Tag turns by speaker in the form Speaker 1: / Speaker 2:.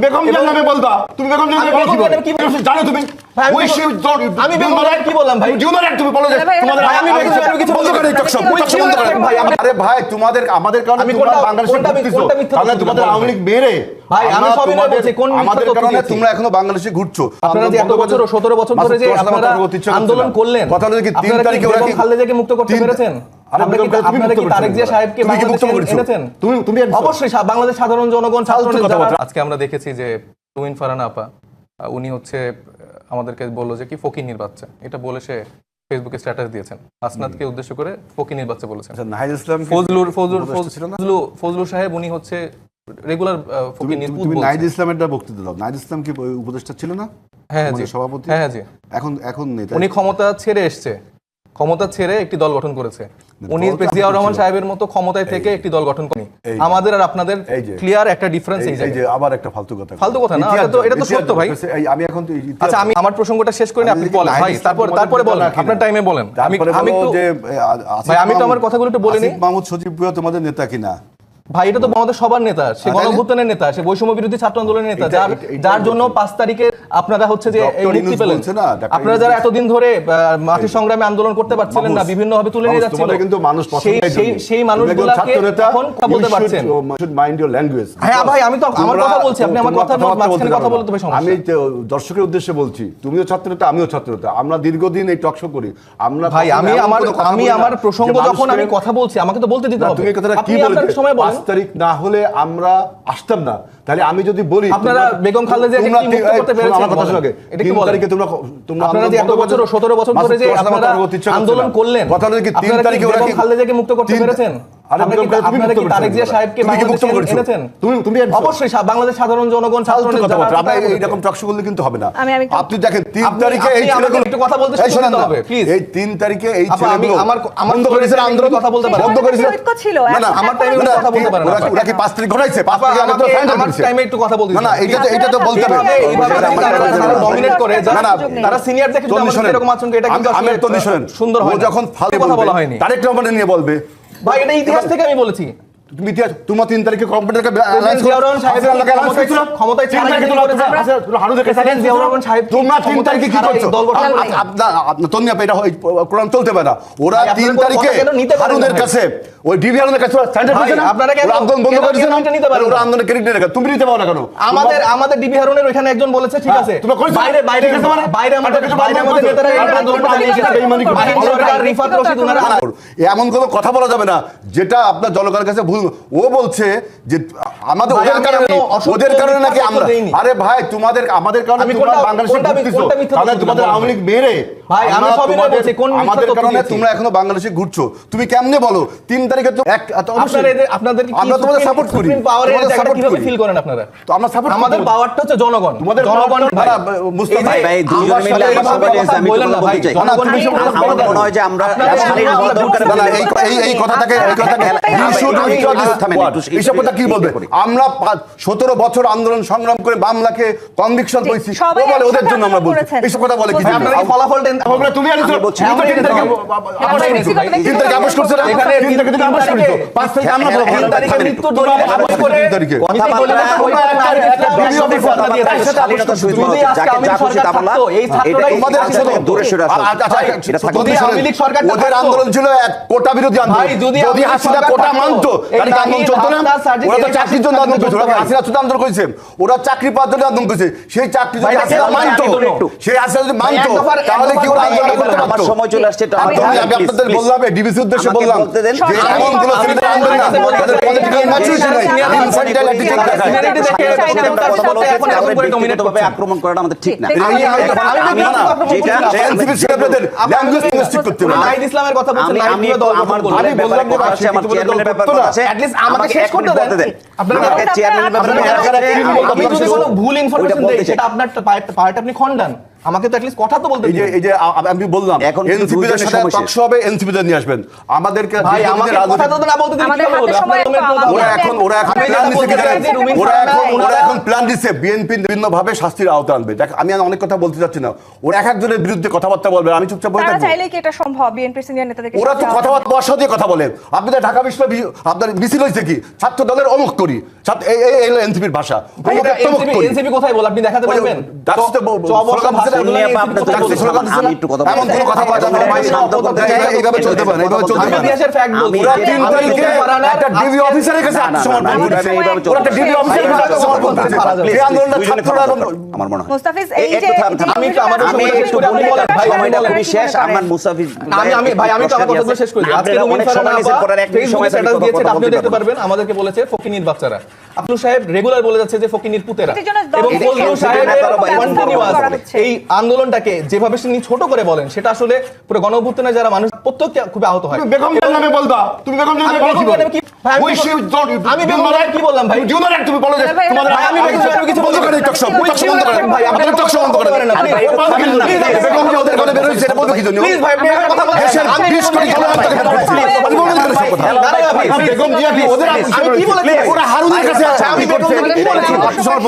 Speaker 1: বেগম জিয়ার নামে বলবা, তুমি বেগম জিয়ার নামে কি বলছো জানো তুমি?
Speaker 2: আমি বেগম জিয়ার কি বললাম ভাই?
Speaker 1: জীবনের এক তুমি বলো যে তোমাদের
Speaker 2: আমি বেগম জিয়ার কিছু বলতে পারি টক শপ বন্ধ করেন ভাই।
Speaker 1: আরে ভাই তোমাদের আমাদের কারণে তোমরা বাংলাদেশে ঘুরতেছো, কারণ তোমাদের আওয়ামী লীগ মেরে
Speaker 2: ভাই আমি সবই না বলছি কোন
Speaker 1: আমাদের কারণে তোমরা এখনো বাংলাদেশে ঘুরছো।
Speaker 2: আপনারা যে এত বছর 17 বছর ধরে যে আপনারা আন্দোলন করলেন,
Speaker 1: কথা হলো কি 3 তারিখে ওরা কি
Speaker 2: খালেদাকে মুক্ত করতে পেরেছেন? আপনারা কি তারেক জিয়া সাহেবকে বাংলাদেশে এনেছেন?
Speaker 1: তুমি
Speaker 2: অবশ্যই বাংলাদেশ সাধারণ জনগণ আজকে আমরা দেখেছি যে তুমিন ফারহানা আপা উনি হচ্ছে আমাদেরকে বললো যে কি ফকিন্নির বাচ্চা, এটা বলে সে ফেসবুকে স্ট্যাটাস দিয়েছেন। আসনাদকে উদ্দেশ্য করে ফকিন্নির বাচ্চা বলেছেন।
Speaker 1: নাহিদ ইসলাম
Speaker 2: ফজলুর সাহেব উনি হচ্ছে রেগুলার ফকিন্নির পুত বলছেন।
Speaker 1: নাহিদ ইসলামের বক্তৃতা দাও। নাহিদ ইসলাম কি উপদেষ্টা ছিল না?
Speaker 2: হ্যাঁ জি
Speaker 1: সভাপতি।
Speaker 2: হ্যাঁ জি
Speaker 1: এখন নেই।
Speaker 2: উনি ক্ষমতা ছেড়ে এসেছে, ক্ষমতা ছেড়ে একটি দল গঠন করেছে। উনি জিয়াউর রহমান সাহেবের মতো ক্ষমতায় থেকে একটি দল গঠন করেনি। আমাদের আর আপনাদের ক্লিয়ার একটা ডিফারেন্স এই
Speaker 1: যে আবার একটা ফালতু কথা না,
Speaker 2: এটা তো সত্য ভাই।
Speaker 1: আমি এখন তো
Speaker 2: আচ্ছা আমি আমার প্রসঙ্গটা শেষ করি, আপনি বলেন ভাই, তারপরে বলেন, আপনার টাইমে বলেন। আমি তো আমার কথাগুলো একটু বলে নিই।
Speaker 1: মাহমুদ সজীব ভুঁইয়া তোমাদের নেতা কিনা?
Speaker 2: ভাই এটা তো আমাদের সবার নেতা, সে গণঅভ্যুত্থানের নেতা, সে বৈষম্য বিরোধী ছাত্র আন্দোলনের নেতা, যার জন্য 5 তারিখে আপনারা হচ্ছে যে মুক্তি পেলেন। আপনারা যারা এতদিন ধরে মাটির সংগ্রামে আন্দোলন করতে পারছিলেন না, বিভিন্ন ভাবে তুলে নিয়ে যাচ্ছিল, সেই মানুষগুলোকে এখন কথা বলতে পারছেন। হ্যাঁ ভাই আমি তো আমার কথা বলছি, আপনি আমার কথা মাঝখানে কথা বলতে ভাই সমস্যা।
Speaker 1: আমি দর্শকের উদ্দেশ্যে বলছি, তুমিও ছাত্রনেতা আমিও ছাত্রনেতা, আমরা দীর্ঘদিন এই টক শো করি। আমরা
Speaker 2: ভাই আমি আমার প্রসঙ্গ যখন আমি কথা বলছি আমাকে তো বলতে দিতে হবে।
Speaker 1: তুমি কথাটা কি বলতে? 5 তারিখ না হলে আমরা আসতাম না। তাহলে আমি যদি বলি
Speaker 2: আপনারা বেগম খালেদাকে কি মুক্ত করতে পেরেছেন?
Speaker 1: আমার কথা শুনুন,
Speaker 2: এটা কি বলেন?
Speaker 1: আপনারা
Speaker 2: যে এত বছর 17 বছর ধরে যে আপনারা আন্দোলন করলেন,
Speaker 1: কথা হলো কি 3 তারিখে ওরা কি
Speaker 2: খালেদাকে মুক্ত করতে পেরেছেন? আপনারা কি তারেক জিয়া সাহেবকে বাংলাদেশে এনেছেন? তুমি অবশ্যই বাংলাদেশ সাধারণ জনগণ ছাত্র নেতা
Speaker 1: আপনারা এরকম টক শো করলে কিন্তু হবে না। আপনি দেখেন 3 তারিখে এই ছেলেগুলো
Speaker 2: একটু কথা বলতে শুনতে হবে প্লিজ।
Speaker 1: এই 3 তারিখে এই ছেলেগুলো
Speaker 2: আমার
Speaker 1: বন্ধ করেছিল আন্দোলন,
Speaker 2: কথা বলতে পারেন,
Speaker 1: বন্ধ করেছিল
Speaker 2: না আমার টাইমে কথা বলতে পারেন না।
Speaker 1: ওরা কি 5 তারিখ ঘটাইছে? 5 তারিখে আমাদের ফাইনাল
Speaker 2: আমার টাইমে একটু কথা বলতে
Speaker 1: না, এটা তো বলতে হবে।
Speaker 2: এইভাবে তারা ডমিনেট করে, তারা সিনিয়র দেখে এরকম আচরণ করে, এটা কিন্তু
Speaker 1: আমি তো শুনেন
Speaker 2: সুন্দর হয় না।
Speaker 1: যখন ফালতু
Speaker 2: কথা বলা হয়নি,
Speaker 1: তারেক রহমান নিয়ে বলবে
Speaker 2: ভাই এটা ইতিহাস থেকে আমি বলেছি।
Speaker 1: তুমি তোমার 3 তারিখে কম্পিউটারকে অ্যালায়েন্স
Speaker 2: জিয়াউর রহমান সাহেবের ক্ষমতায় ছিল, জিয়াউর রহমান সাহেব
Speaker 1: তোমরা 3 তারিখে কি করছো? আপনার তন্নিয়া এটা কোরআন চলতে পারে না। ওরা 3 তারিখে হারুনের কাছে ওই ডিবি হারুনের কাছে স্ট্যান্ডার্ড হয়েছে না,
Speaker 2: আপনারা কেন
Speaker 1: আন্দোলন বন্ধ করেছেন না,
Speaker 2: নিতে পারেন
Speaker 1: ওরা আন্দোলনের ক্রেডিট নিতে তুমি নিতে পারো না কেন?
Speaker 2: আমাদের ডিবি হারুনের ওখানে একজন বলেছে ঠিক আছে, বাইরে আমাদের নেতারা আন্দোলন চালিয়ে গেছে, সরকার রিফাত রশিদ ওনারা।
Speaker 1: এমন কোনো কথা বলা যাবে না যেটা আপনার জনগণের কাছে ভুল। ও বলছে যে আমাদের ওদের কারণে নাকি আমরা, আরে ভাই তোমাদের আমাদের কারণে তোমরা বাংলাদেশে ঘুরতেছো, কারণ তোমাদের আওয়ামী লীগ মেরে
Speaker 2: ভাই আমি সবই না বলছি কোন
Speaker 1: আমাদের কারণে তোমরা এখনো বাংলাদেশে ঘুরছো। তুমি কেমনে বলো 3 তারিখে তো
Speaker 2: আপনাদের কি
Speaker 1: আমরা তোমাদের সাপোর্ট করি,
Speaker 2: পাওয়ারের জায়গাটা কিভাবে ফিল করেন আপনারা?
Speaker 1: তো আমরা সাপোর্ট,
Speaker 2: আমাদের পাওয়ারটা হচ্ছে জনগণ,
Speaker 1: তোমাদের
Speaker 2: জনগণ
Speaker 1: মুস্তাফা
Speaker 3: ভাই দুজন মিলে আমরা সবাই আমি তো বলতে চাই, আমার মনে হয় যে আমরা
Speaker 1: এই কথাটাকে এইসব কথা কি বলবে? আমরা 17 বছর আন্দোলন সংগ্রাম করে মামলাকে কনভিকশন করেছি, বলে ওদের জন্য আমরা বলছি। এইসব কথা বলে কি?
Speaker 2: আপনারা কি ফলাফল দেন?
Speaker 1: তুমি আনিছো, আপোষ করছো না, এখানে 3 তারিখে তুমি আপোষ করছো, 5 তারিখে আমরা
Speaker 2: 3 তারিখে মৃত্যু দলিল আপোষ করে কথা বলে না,
Speaker 1: ওদের আন্দোলন ছিল কোটা বিরোধী আন্দোলন। যদি হাসিনা কোটা মানতো তাহলে আন্দোলন চলতো না। ওরা তো চাকরির জন্য আন্দোলন করেছে, ওরা হাসিনা শুধু আন্দোলন করেছে, ওরা চাকরি পাওয়ার জন্য আন্দোলন করেছে। সেই চাকরি যদি হাসিনা মানতো, সেই হাসিনা যদি মানতো তাহলে কি ওরা আন্দোলন করতে পারতো?
Speaker 3: আমার সময় চলে আসছে,
Speaker 1: আমি আপনাদের বললাম, ডিবিসি উদ্দেশ্যে বললাম যে এমন কোন সিনিয়র আন্দোলন না, তাদের পলিটিক্যাল ম্যাচুরিটি নাই, ইনসাইডালিটি ঠিক আছে।
Speaker 3: আক্রমণ করাটা আমাদের ঠিক না।
Speaker 1: এনসিপি সেনাপতিদের ল্যাঙ্গুয়েজ ঠিক করতে হবে।
Speaker 2: নাহিদ ইসলামের কথা বলছেন,
Speaker 3: আমি আমার বললাম যে আমার চেয়ারম্যানের ব্যাপার আছে,
Speaker 2: at least আমাকে শেষ করতে দেন। আপনারা
Speaker 3: চেয়ারম্যানের ব্যাপারে
Speaker 2: আমি যদি কোনো ভুল ইনফরমেশন দেই সেটা আপনার পার্ট আপনি খণ্ডান, আমাকে তো অ্যাটলিস্ট কথা তো বলতে
Speaker 1: এই যে
Speaker 2: দিন।
Speaker 1: এই যে আমি বললাম
Speaker 3: এখন কিন্তু
Speaker 1: এনসিপি দের
Speaker 3: দুইজনের
Speaker 1: সাথে
Speaker 3: সমস্যা।
Speaker 1: টকশো হবে, এনসিপি দের নিয়ে আসবেন আমাদেরকে।
Speaker 2: ভাই আমাকে কথা তো না বলতে দিন,
Speaker 4: আমাদের
Speaker 2: কি বলবো?
Speaker 4: হাতে সময়
Speaker 2: আপনার
Speaker 4: কম,
Speaker 2: রুমের
Speaker 1: ওরা এখন
Speaker 2: আমি
Speaker 1: প্ল্যান
Speaker 2: যেটা
Speaker 1: দিচ্ছে কি
Speaker 2: বলতে
Speaker 1: জানেন?
Speaker 2: চাই যে রুমিন
Speaker 1: ওরা
Speaker 2: ফারহানা
Speaker 1: এখন প্ল্যান দিচ্ছে বিএনপি বিভিন্ন ভাবে শাস্তির আওতা আনবে। দেখ আমি আর অনেক কথা বলতে চাচ্ছি না, ওরা এক একজনের বিরুদ্ধে কথাবার্তা বলবে, আমি চুপচাপ বসে
Speaker 4: তারা
Speaker 1: থাকবো।
Speaker 4: চাইলে কি এটা সম্ভব বিএনপির সিনিয়র নেতাদেরকে?
Speaker 1: ওরা তো কথাবার্তা বর্ষা দিয়ে কথা বলে। আপনাদের ঢাকা বিশ্ববিদ্যালয় আপনার মিছিল হয়েছে কি ছাত্র দলের অমুক করি, এই এনসিপির ভাষা।
Speaker 2: ভাই এটা এনসিপি কোথায় বল আপনি দেখাতে পারবেন?
Speaker 3: আমি একটু কথা
Speaker 1: এমন কোনো কথা বলা যাবে না ভাই,
Speaker 3: শান্ত করতে চাই।
Speaker 1: এইভাবে চলতে পারে, এইভাবে চলতে
Speaker 2: আমি
Speaker 1: পারে।
Speaker 2: দেশের ফ্যাক্ট বলছি।
Speaker 1: ওরা 3 তারিখে একটা ডিবি অফিসারের কাছে আত্মসমর্পণ করেছে। ওরা একটা ডিবি অফিসারের কাছে আত্মসমর্পণ করেছে। এই আন্দোলনটা ছাত্ররা এবং
Speaker 3: আমার মনে হয়
Speaker 4: মুস্তাফিজ এই
Speaker 3: এই
Speaker 4: যে
Speaker 3: একটু থাম, থাম।
Speaker 2: আমি একটু আমার
Speaker 3: আমি
Speaker 2: সময় শেষ
Speaker 3: একটু
Speaker 2: করে আপনি বলেন ভাই,
Speaker 3: সময়টা
Speaker 2: বলেন।
Speaker 3: খুবই শেষ। আমার মুস্তাফিজ
Speaker 2: আমি তো আমার কথা শেষ করি। আজকে
Speaker 3: আপনারা
Speaker 2: রুমিন
Speaker 3: অনেক
Speaker 2: ফারহানা
Speaker 3: সময় নিয়েছেন,
Speaker 2: আপা
Speaker 3: পরে এক মিনিট
Speaker 2: ফেসবুকে
Speaker 3: সময়
Speaker 2: স্ট্যাটাস দিয়েছে,
Speaker 3: কথা
Speaker 2: আপনিও
Speaker 3: বলতে
Speaker 2: দেখতে পারবেন। আমাদেরকে বলেছে ফকিনির বাচ্চারা। আব্দুল সাহেব রেগুলার বলে যাচ্ছে যে ফকিনির পুতেরা,
Speaker 4: এটার জন্য
Speaker 2: এবং
Speaker 4: দল থেকে
Speaker 2: ফজলুল সাহেবের
Speaker 4: ব্যবস্থা
Speaker 2: কন্টিনিউয়াস
Speaker 4: করা হচ্ছে।
Speaker 2: এই আন্দোলনটাকে যেভাবে তিনি ছোট করে বলেন, সেটা আসলে পুরো গণঅভ্যুত্থানে যারা মানুষ প্রত্যেক খুব আহত হয়।
Speaker 1: তুমি বেগমদের নামে বলবা, তুমি বেগমদের নামে
Speaker 2: আমি
Speaker 1: বলো কি
Speaker 2: বেগমদের নামে কি- ভাই, আমি
Speaker 1: We
Speaker 2: বেগম-
Speaker 1: should don't-
Speaker 2: আমি বেগমদের কি বললাম ভাই?
Speaker 1: You do not have to follow this.
Speaker 4: ভাই,
Speaker 1: তোমাদের
Speaker 4: ভাই,
Speaker 2: আমি বেগমদের নামে কিছু
Speaker 1: বন্ধ
Speaker 2: বলতে
Speaker 1: করেন এই talk show, talk show বন্ধ করেন।
Speaker 2: ভাই, আপনি
Speaker 1: আপনার talk show বন্ধ করেন।
Speaker 2: করেন না,
Speaker 1: আরে
Speaker 2: please।
Speaker 1: ভাই, বন্ধ করেন না।
Speaker 2: Please,
Speaker 1: বেগম যে ওদের কথা বেরোচ্ছে, এটা বলতে কি জন্য?
Speaker 2: প্লিজ ভাই, আপনি আমার কথা বলেন।
Speaker 1: দেশের 20 কোটি জনগণ তাকে ভোট দিয়েছে। আপনি বলবেন কেন সব কথা?
Speaker 2: দাঁড়ান ভাই,
Speaker 1: বেগম জিয়া কি ওদের আত্মসমর্পণ
Speaker 2: আমি কি বলেছি?
Speaker 1: ওরা হারুনের কাছে
Speaker 2: আমি বেগমদের কি বলেছি?
Speaker 1: আত্মসমর্পণ